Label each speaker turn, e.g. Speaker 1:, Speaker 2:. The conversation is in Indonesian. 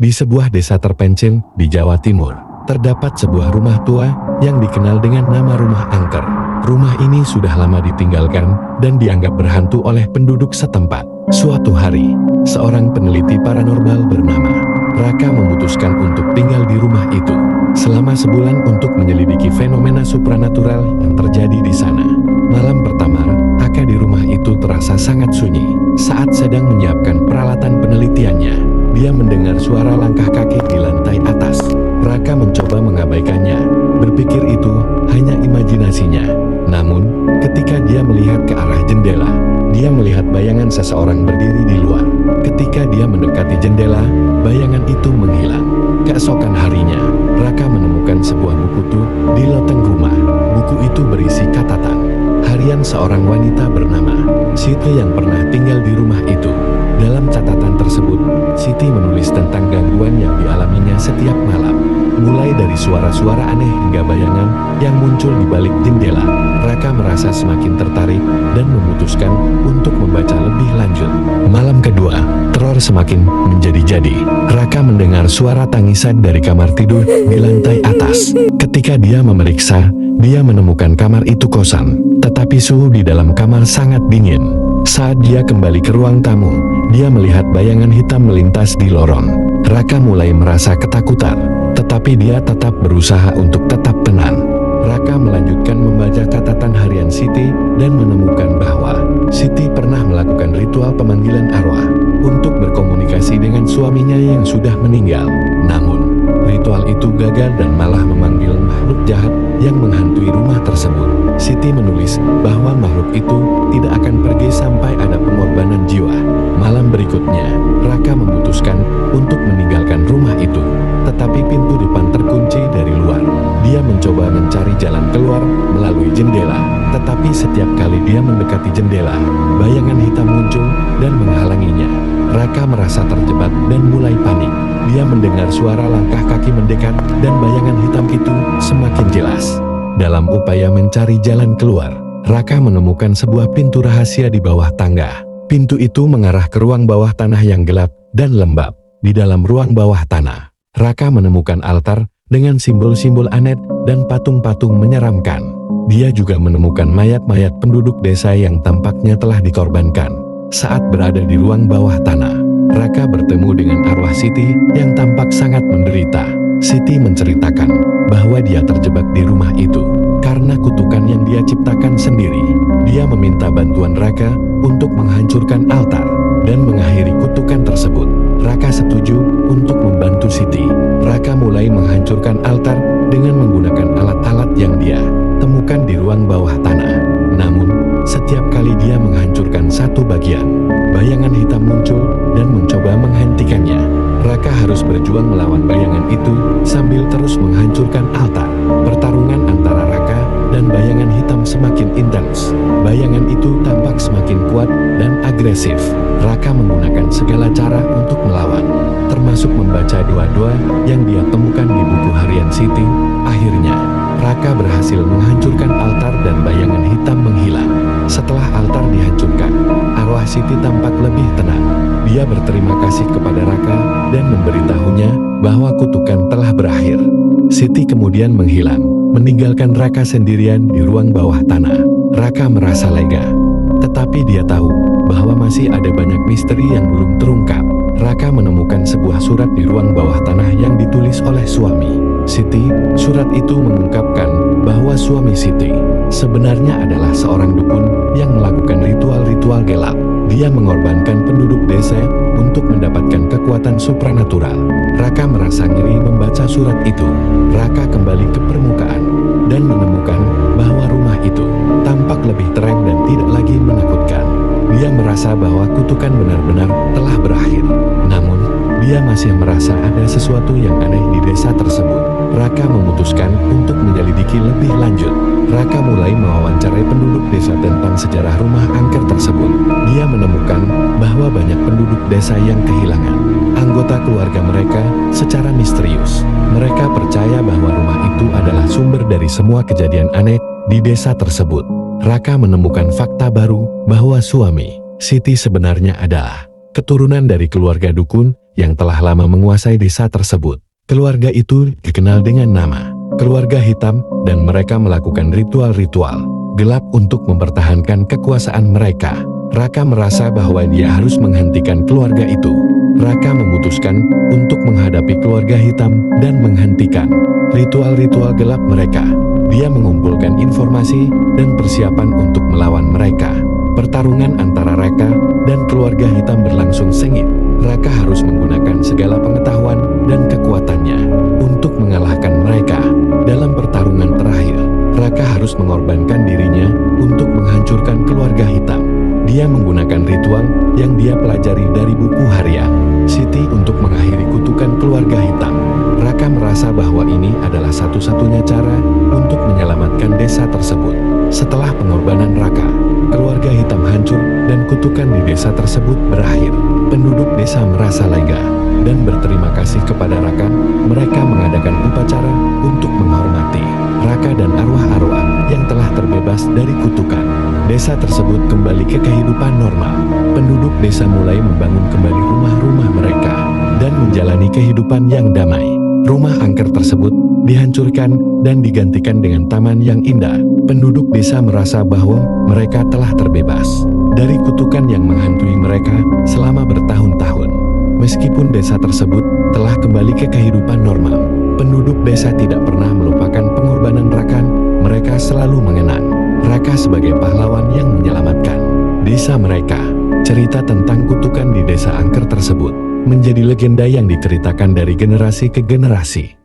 Speaker 1: Di sebuah desa terpencil di Jawa Timur, terdapat sebuah rumah tua yang dikenal dengan nama Rumah Angker. Rumah ini sudah lama ditinggalkan dan dianggap berhantu oleh penduduk setempat. Suatu hari, seorang peneliti paranormal bernama Raka memutuskan untuk tinggal di rumah itu selama sebulan untuk menyelidiki fenomena supranatural yang terjadi di sana. Malam pertama, Raka di rumah itu terasa sangat sunyi. Saat sedang menyiapkan peralatan penelitiannya, dia mendengar suara langkah kaki di lantai atas. Raka mencoba mengabaikannya, berpikir itu hanya imajinasinya. Namun, ketika dia melihat ke arah jendela, dia melihat bayangan seseorang berdiri di luar. Ketika dia mendekati jendela, bayangan itu menghilang. Keesokan harinya, Raka menemukan sebuah buku tua di loteng rumah. Buku itu berisi catatan harian seorang wanita bernama Siti yang pernah tinggal di rumah itu. Dalam catatan tersebut, Siti menulis tentang gangguan yang dialaminya setiap malam, mulai dari suara-suara aneh hingga bayangan yang muncul di balik jendela. Raka merasa semakin tertarik dan memutuskan untuk membaca lebih lanjut. Malam kedua, teror semakin menjadi-jadi. Raka mendengar suara tangisan dari kamar tidur di lantai atas. Ketika dia memeriksa, dia menemukan kamar itu kosong, tetapi suhu di dalam kamar sangat dingin. Saat dia kembali ke ruang tamu, dia melihat bayangan hitam melintas di lorong. Raka mulai merasa ketakutan, tetapi dia tetap berusaha untuk tetap tenang. Raka melanjutkan membaca catatan harian Siti dan menemukan bahwa Siti pernah melakukan ritual pemanggilan arwah untuk berkomunikasi dengan suaminya yang sudah meninggal. Namun, ritual itu gagal dan malah memanggil makhluk jahat yang menghantui rumah tersebut. Siti menulis bahwa makhluk itu tidak akan pergi sampai ada pengorbanan jiwa. Malam berikutnya, Raka memutuskan untuk meninggalkan rumah itu, tetapi pintu depan terkunci dari luar. Dia mencoba mencari jalan keluar melalui jendela, tetapi setiap kali dia mendekati jendela, bayangan hitam muncul dan menghalanginya. Raka merasa terjebak dan mulai panik. Dia mendengar suara langkah kaki mendekat dan bayangan hitam itu semakin jelas. Dalam upaya mencari jalan keluar, Raka menemukan sebuah pintu rahasia di bawah tangga. Pintu itu mengarah ke ruang bawah tanah yang gelap dan lembab. Di dalam ruang bawah tanah, Raka menemukan altar dengan simbol-simbol aneh dan patung-patung menyeramkan. Dia juga menemukan mayat-mayat penduduk desa yang tampaknya telah dikorbankan. Saat berada di ruang bawah tanah, Raka bertemu dengan arwah Siti yang tampak sangat menderita. Siti menceritakan bahwa dia terjebak di rumah itu karena kutukan yang dia ciptakan sendiri. Dia meminta bantuan Raka untuk menghancurkan altar dan mengakhiri kutukan tersebut. Raka setuju untuk membantu Siti. Raka mulai menghancurkan altar dengan menggunakan alat-alat yang dia temukan di ruang bawah tanah. Namun, setiap kali dia menghancurkan satu bagian, bayangan hitam muncul dan mencoba menghentikannya. Raka harus berjuang melawan bayangan itu sambil terus menghancurkan altar. Pertarungan antara Raka dan bayangan hitam semakin intens. Bayangan itu tampak semakin kuat dan agresif. Raka menggunakan segala cara untuk melawan, termasuk membaca doa-doa yang dia temukan di buku harian Siti. Akhirnya, Raka berhasil menghancurkan altar dan bayangan hitam menghilang. Setelah altar dihancurkan, arwah Siti tampak lebih tenang. Dia berterima kasih kepada Raka dan memberitahunya bahwa kutukan telah berakhir. Siti kemudian menghilang, meninggalkan Raka sendirian di ruang bawah tanah. Raka merasa lega, tetapi dia tahu bahwa masih ada banyak misteri yang belum terungkap. Raka menemukan sebuah surat di ruang bawah tanah yang ditulis oleh suami Siti. Surat itu mengungkapkan bahwa suami Siti sebenarnya adalah seorang dukun yang melakukan ritual-ritual gelap. Dia mengorbankan penduduk desa untuk mendapatkan kekuatan supranatural. Raka merasa ngeri membaca surat itu. Raka kembali ke permukaan dan menemukan bahwa rumah itu tampak lebih terang dan tidak lagi menakutkan. Dia merasa bahwa kutukan benar-benar telah berakhir. Namun, dia masih merasa ada sesuatu yang aneh di desa tersebut. Raka memutuskan untuk menyelidiki lebih lanjut. Raka mulai mewawancarai penduduk desa tentang sejarah rumah angker tersebut. Dia menemukan bahwa banyak penduduk desa yang kehilangan anggota keluarga mereka secara misterius. Mereka percaya bahwa rumah itu adalah sumber dari semua kejadian aneh di desa tersebut. Raka menemukan fakta baru bahwa suami Siti sebenarnya adalah keturunan dari keluarga dukun yang telah lama menguasai desa tersebut. Keluarga itu dikenal dengan nama keluarga hitam dan mereka melakukan ritual-ritual gelap untuk mempertahankan kekuasaan mereka. Raka merasa bahwa dia harus menghentikan keluarga itu. Raka memutuskan untuk menghadapi keluarga hitam dan menghentikan ritual-ritual gelap mereka. Dia mengumpulkan informasi dan persiapan untuk melawan mereka. Pertarungan antara Raka dan keluarga hitam berlangsung sengit. Raka harus menggunakan segala pengetahuan dan kekuatannya untuk mengalahkan mereka. Dalam pertarungan terakhir, Raka harus mengorbankan dirinya untuk menghancurkan keluarga hitam. Dia menggunakan ritual yang dia pelajari dari buku harian Siti untuk mengakhiri kutukan keluarga hitam. Raka merasa bahwa ini adalah satu-satunya cara untuk menyelamatkan desa tersebut. Setelah pengorbanan Raka, keluarga hitam hancur dan kutukan di desa tersebut berakhir. Penduduk desa merasa lega dan berterima kasih kepada Raka. Mereka mengadakan upacara untuk menghormati Raka dan arwah-arwah yang telah terbebas dari kutukan. Desa tersebut kembali ke kehidupan normal. Penduduk desa mulai membangun kembali rumah-rumah mereka dan menjalani kehidupan yang damai. Rumah angker tersebut dihancurkan dan digantikan dengan taman yang indah. Penduduk desa merasa bahwa mereka telah terbebas dari kutukan yang menghantui mereka selama bertahun-tahun. Meskipun desa tersebut telah kembali ke kehidupan normal, penduduk desa tidak pernah melupakan pengorbanan Raka. Mereka selalu mengenang Raka sebagai pahlawan yang menyelamatkan desa mereka. Cerita tentang kutukan di desa angker tersebut menjadi legenda yang diceritakan dari generasi ke generasi.